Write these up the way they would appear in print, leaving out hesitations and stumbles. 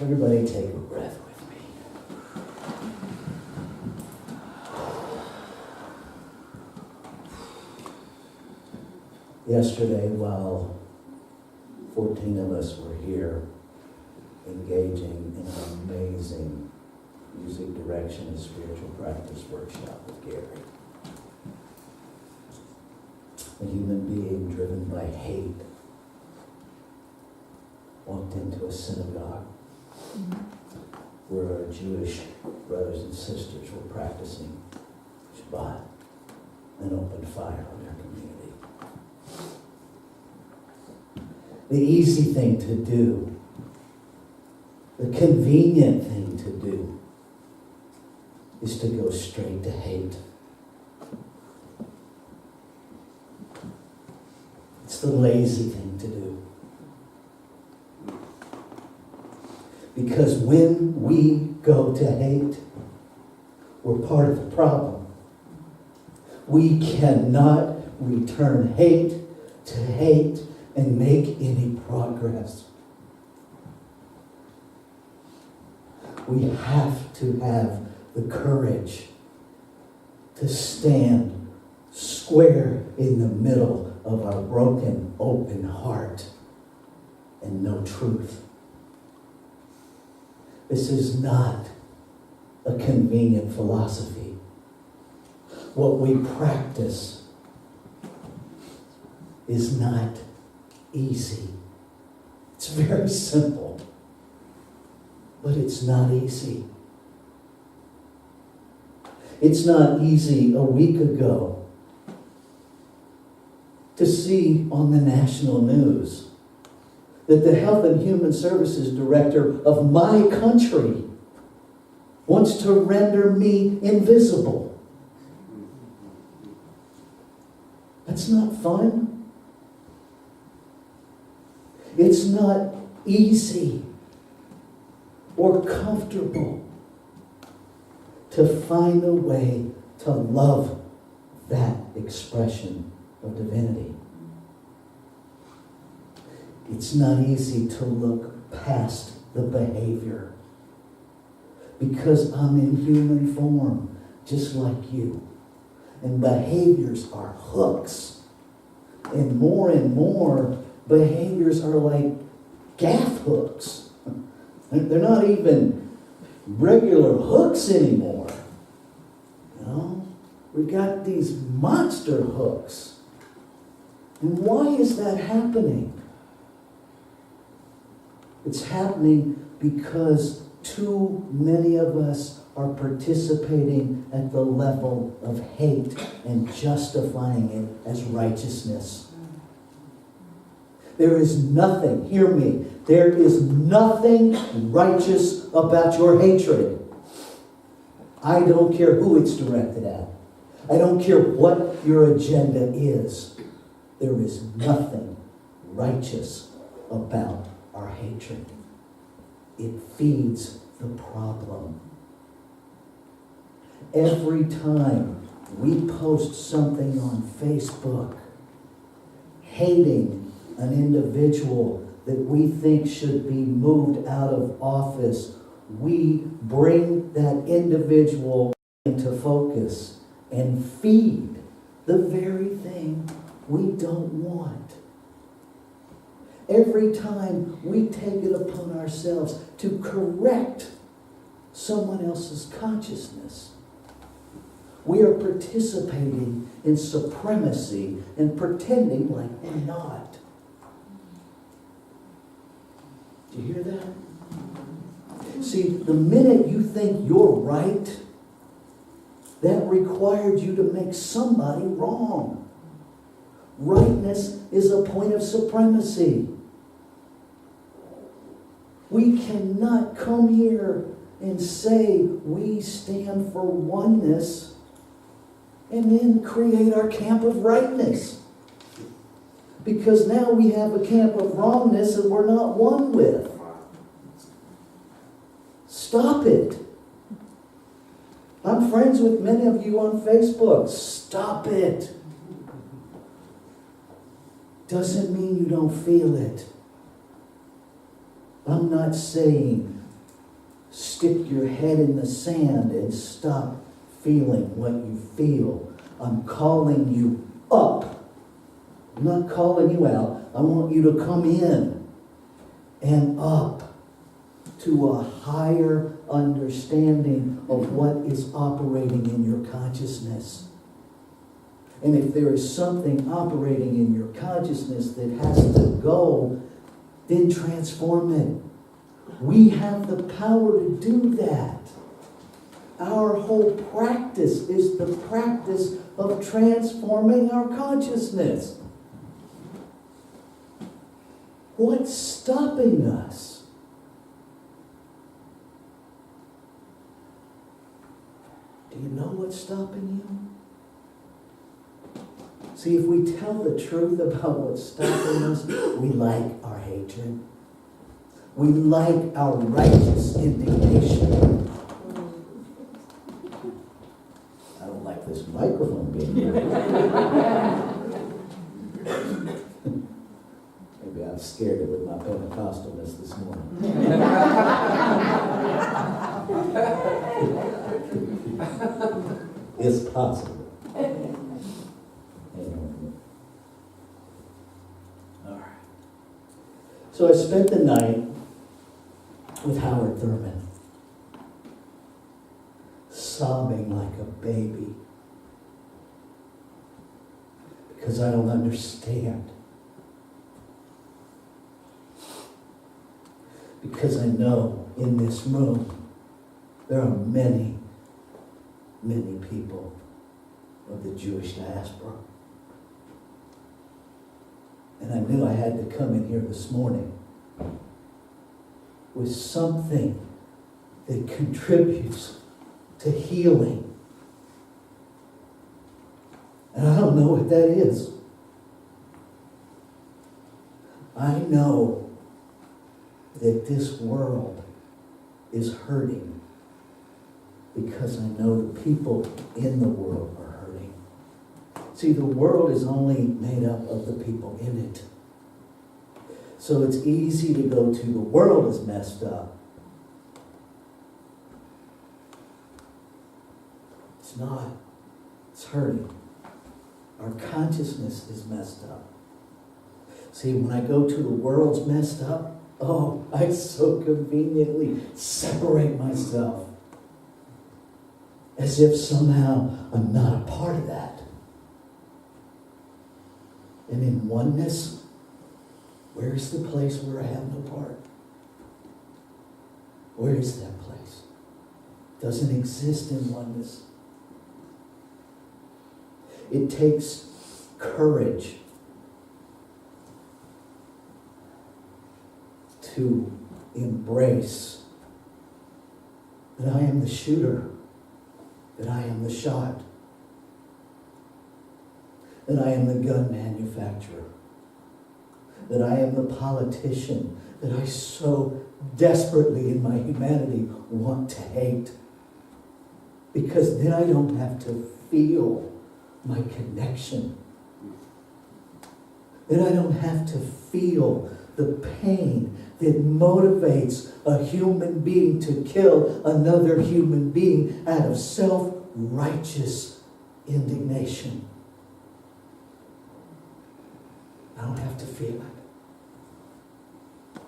Everybody take a breath with me. Yesterday, while 14 of us were here engaging in an amazing music direction and spiritual practice workshop with Gary, a human being driven by hate walked into a synagogue where our Jewish brothers and sisters were practicing Shabbat and opened fire on their community. The easy thing to do, the convenient thing to do, is to go straight to hate. It's the lazy thing to do. Because when we go to hate, we're part of the problem. We cannot return hate to hate and make any progress. We have to have the courage to stand square in the middle of our broken, open heart and know truth. This is not a convenient philosophy. What we practice is not easy. It's very simple, but it's not easy. It's not easy a week ago to see on the national news that the Health and Human Services Director of my country wants to render me invisible. That's not fun. It's not easy or comfortable to find a way to love that expression of divinity. It's not easy to look past the behavior because I'm in human form, just like you. And behaviors are hooks. And more behaviors are like gaff hooks. They're not even regular hooks anymore. You know? We've got these monster hooks. And why is that happening? It's happening because too many of us are participating at the level of hate and justifying it as righteousness. There is nothing, hear me, there is nothing righteous about your hatred. I don't care who it's directed at. I don't care what your agenda is. There is nothing righteous about our hatred. It feeds the problem. Every time we post something on Facebook hating an individual that we think should be moved out of office, we bring that individual into focus and feed the very thing we don't want. Every time we take it upon ourselves to correct someone else's consciousness, we are participating in supremacy and pretending like we're not. Do you hear that? See, the minute you think you're right, that required you to make somebody wrong. Rightness is a point of supremacy. We cannot come here and say we stand for oneness and then create our camp of rightness. Because now we have a camp of wrongness that we're not one with. Stop it. I'm friends with many of you on Facebook. Stop it. Doesn't mean you don't feel it. I'm not saying stick your head in the sand and stop feeling what you feel. I'm calling you up. I'm not calling you out. I want you to come in and up to a higher understanding of what is operating in your consciousness. And if there is something operating in your consciousness that has to go, then transform it. We have the power to do that. Our whole practice is the practice of transforming our consciousness. What's stopping us? Do you know what's stopping you? See, if we tell the truth about what's stopping us, we like our hatred. We like our righteous indignation. I don't like this microphone being here. Maybe I've scared it with my Pentecostalness this morning. It's possible. All right. So I spent the night with Howard Thurman, sobbing like a baby because I don't understand. Because I know in this room there are many, many people of the Jewish diaspora. And I knew I had to come in here this morning with something that contributes to healing. And I don't know what that is. I know that this world is hurting because I know the people in the world are hurting. See, the world is only made up of the people in it. So it's easy to go to the world is messed up. It's not. It's hurting. Our consciousness is messed up. See, when I go to the world's messed up, oh, I so conveniently separate myself. As if somehow I'm not a part of that. And in oneness, where's the place where I have no part? Where is that place? It doesn't exist in oneness. It takes courage to embrace that I am the shooter, that I am the shot, that I am the gun manufacturer, that I am the politician, that I so desperately in my humanity want to hate. Because then I don't have to feel my connection. Then I don't have to feel the pain that motivates a human being to kill another human being out of self-righteous indignation. I don't have to feel it.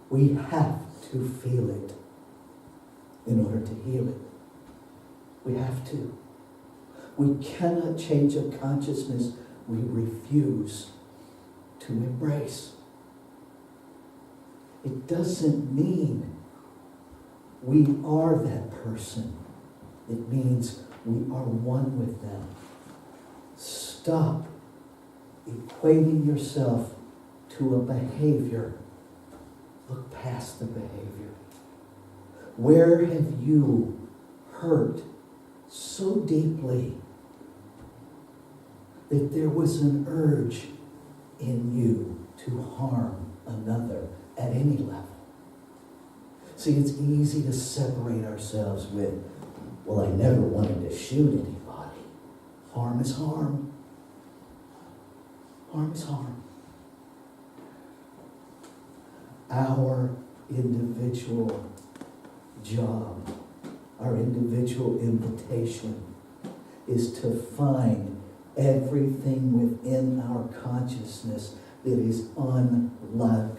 We have to feel it in order to heal it. We have to. We cannot change a consciousness we refuse to embrace. It doesn't mean we are that person. It means we are one with them. Stop equating yourself to a behavior. Look past the behavior. Where have you hurt so deeply that there was an urge in you to harm another at any level? See, it's easy to separate ourselves with, Well, I never wanted to shoot anybody. Harm is harm. Harm is harm. Our individual job, our individual invitation is to find everything within our consciousness that is unlike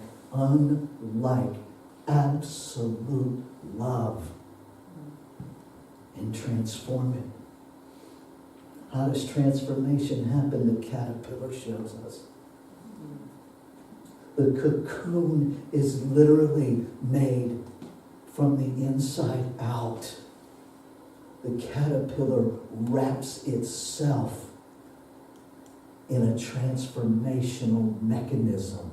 absolute love and transform it. How does transformation happen? The caterpillar shows us. The cocoon is literally made from the inside out. The caterpillar wraps itself in a transformational mechanism.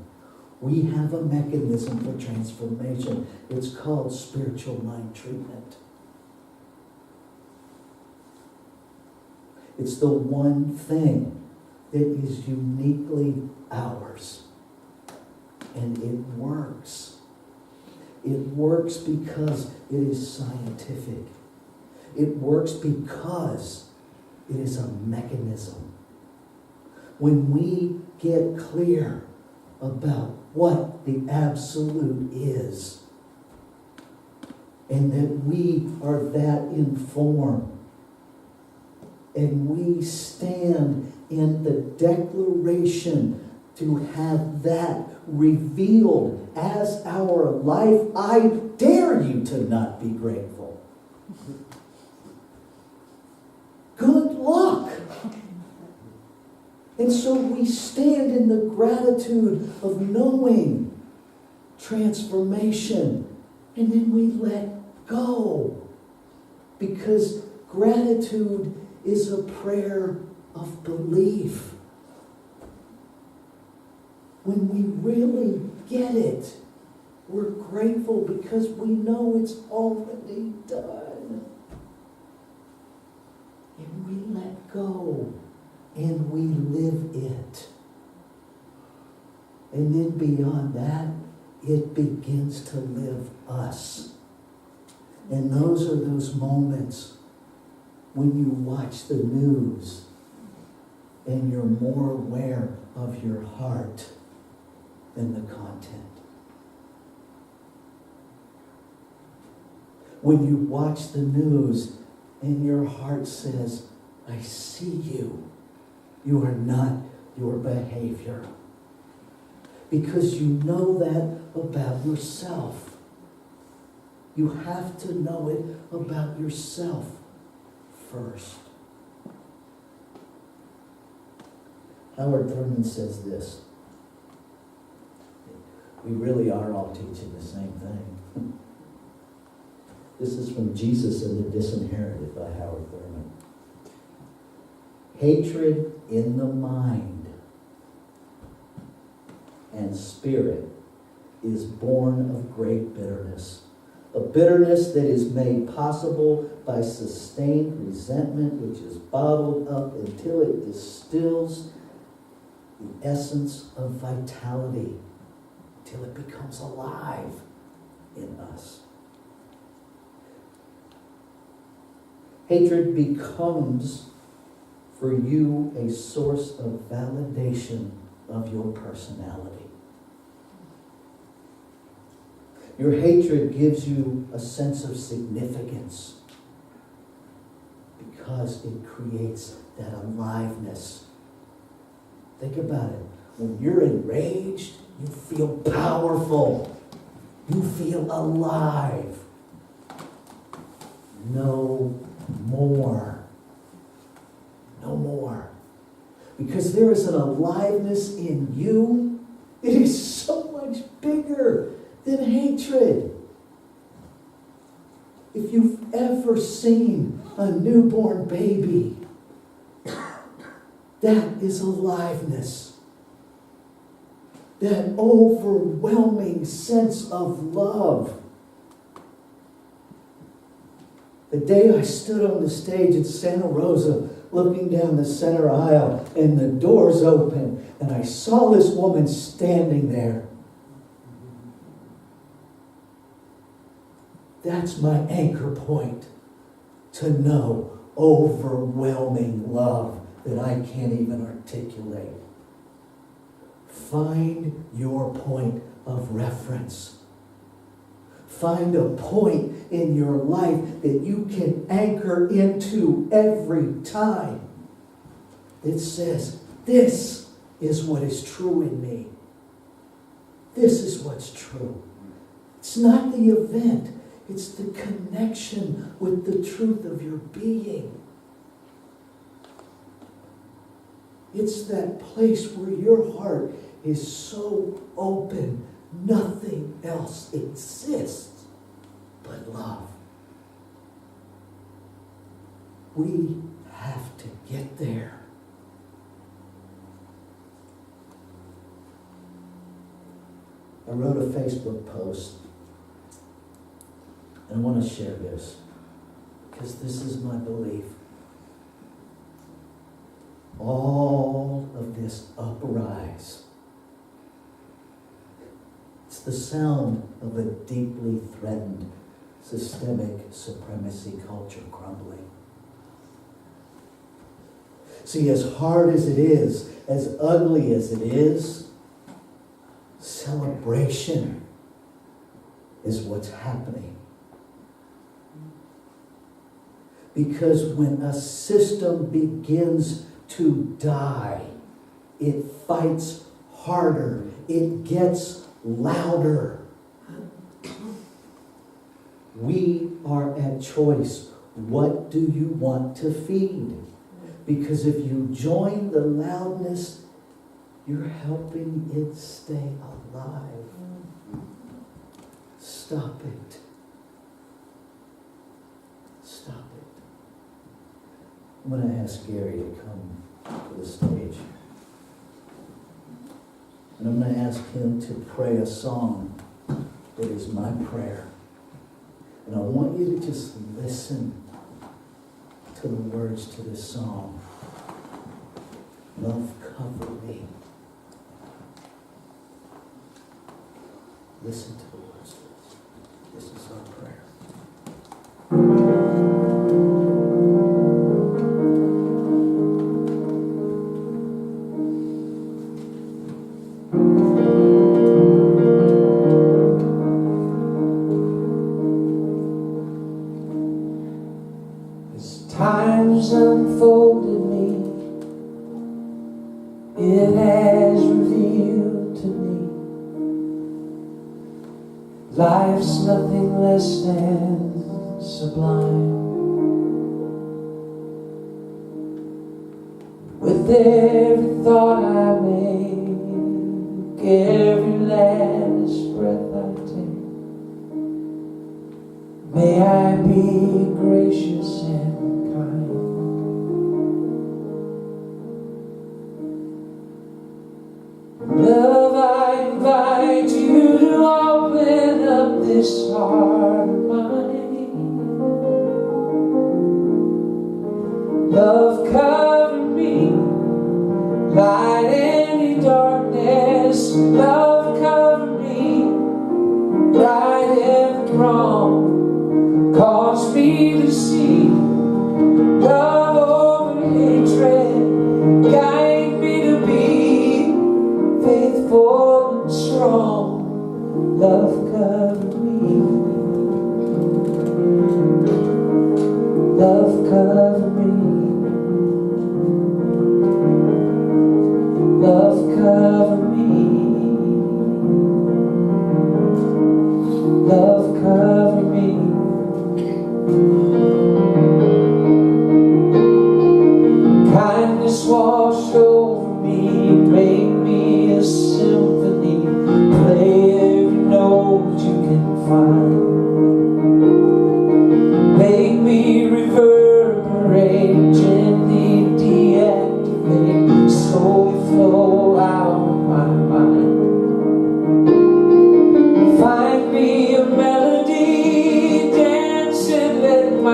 We have a mechanism for transformation. It's called spiritual mind treatment. It's the one thing that is uniquely ours. And it works. It works because it is scientific. It works because it is a mechanism. When we get clear about what the absolute is, and that we are that informed, and we stand in the declaration to have that revealed as our life, I dare you to not be grateful. Good luck. And so we stand in the gratitude of knowing transformation, and then we let go. Because gratitude is a prayer of belief. When we really get it, we're grateful because we know it's already done. And we let go and we live it. And then beyond that, it begins to live us. And those are those moments when you watch the news and you're more aware of your heart than the content. When you watch the news and your heart says, I see you. You are not your behavior. Because you know that about yourself. You have to know it about yourself first. Howard Thurman says this. We really are all teaching the same thing. This is from Jesus and the Disinherited by Howard Thurman. Hatred in the mind and spirit is born of great bitterness. A bitterness that is made possible by sustained resentment, which is bottled up until it distills the essence of vitality, till it becomes alive in us. Hatred becomes for you a source of validation of your personality. Your hatred gives you a sense of significance because it creates that aliveness. Think about it. When you're enraged, you feel powerful. You feel alive. No more. No more. Because there is an aliveness in you. It is so much bigger than hatred. If you've ever seen a newborn baby, that is aliveness. That overwhelming sense of love. The day I stood on the stage at Santa Rosa, looking down the center aisle, and the doors open, and I saw this woman standing there. That's my anchor point. to know overwhelming love that I can't even articulate. Find your point of reference. Find a point in your life that you can anchor into every time that says, this is what is true in me. This is what's true. It's not the event. It's the connection with the truth of your being. It's that place where your heart is so open, nothing else exists but love. We have to get there. I wrote a Facebook post, and I want to share this, because this is my belief. All of this uprise, it's the sound of a deeply threatened systemic supremacy culture crumbling. See, as hard as it is, as ugly as it is, celebration is what's happening. Because when a system begins to die, it fights harder, it gets louder. We are at choice. What do you want to feed? Because if you join the loudness, you're helping it stay alive. Stop it. Stop it. I'm going to ask Gary to come to the stage. And I'm going to ask him to pray a song that is my prayer. And I want you to just listen to the words to this song. Love, cover me. Listen to the words to this. This is our prayer. As time's unfolded me, it has revealed to me life's nothing less than sublime. With every thought I make, every last breath I take, may I be gracious and kind. Love, I invite you to open up this heart of mine. Love, cover me, light any darkness. Love, cover me, right and wrong. Cause me to see love over hatred. Guide me to be faithful and strong. Love, cover me. Love, cover me. Love, cover me. Love, cover me. Kindness wash over me, make me a symphony, play every note you can find. Make me reverberate, gently deactivate, slowly flow out of my mind. Find me a melody, dance and let my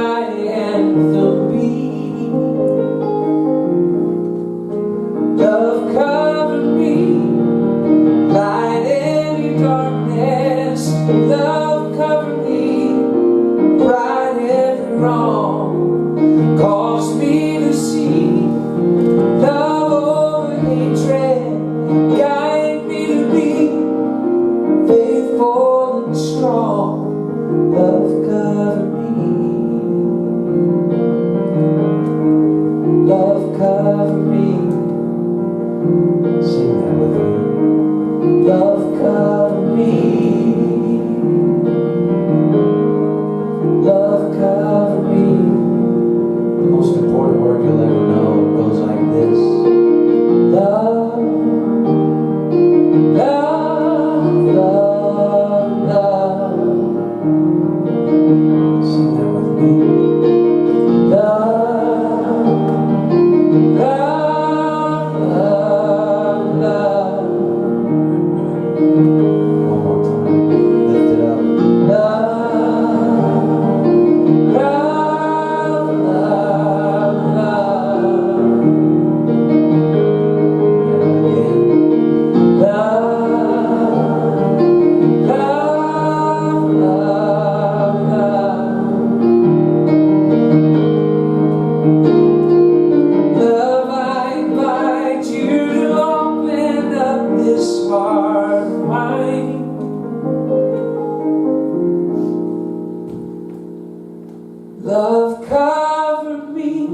Love covered me,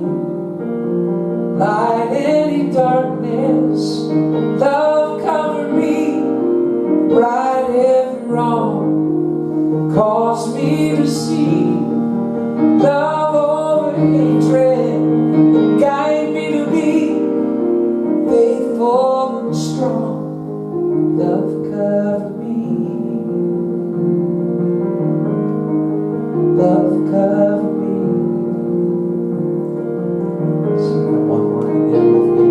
light any darkness. Love covered me, right every wrong. Caused me to see love over hatred. Guide me to be faithful and strong. Love covered me. Love covered me. Sing that one more again with me.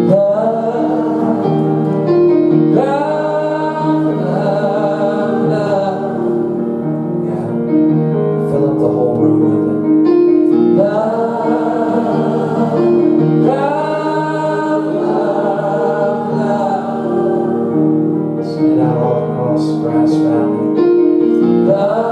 Love, love, love, love. Yeah. Fill up the whole room with it. Love, love, love, love. Send it out all across Grass Valley. Love.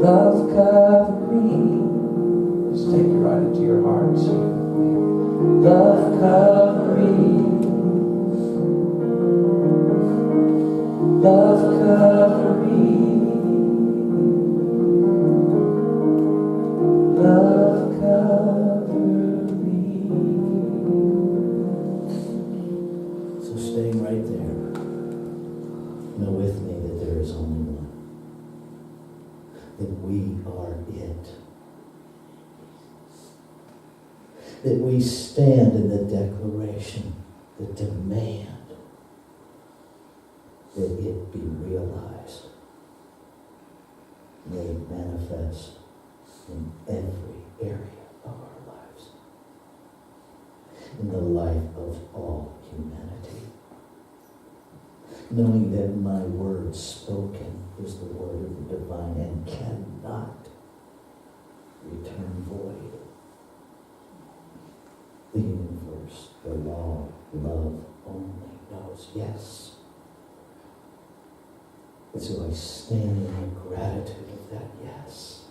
Love covered me. Just take it right into your heart. Love covered me. Love covered me. Love covered me. So staying right there, know with me that there is only one. That we are it. That we stand in the declaration, the demand that it be realized, made manifest in every area of our lives, in the life of all humanity. Knowing that my word spoken is the word of the divine and cannot return void. The universe, the law, love only knows yes. And so I stand in the gratitude of that yes,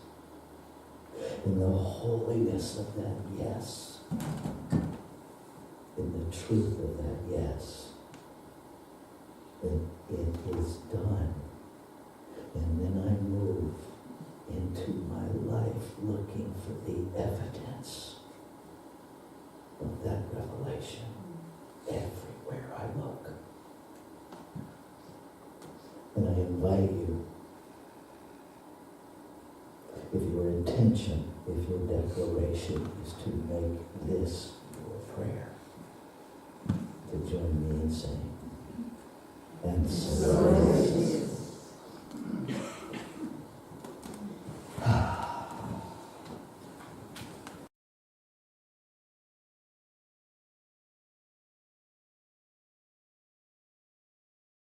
in the holiness of that yes, in the truth of that yes. That it is done. And then I move into my life looking for the evidence of that revelation everywhere I look. And I invite you, if your intention, if your declaration is to make this your prayer, to join me in saying, and so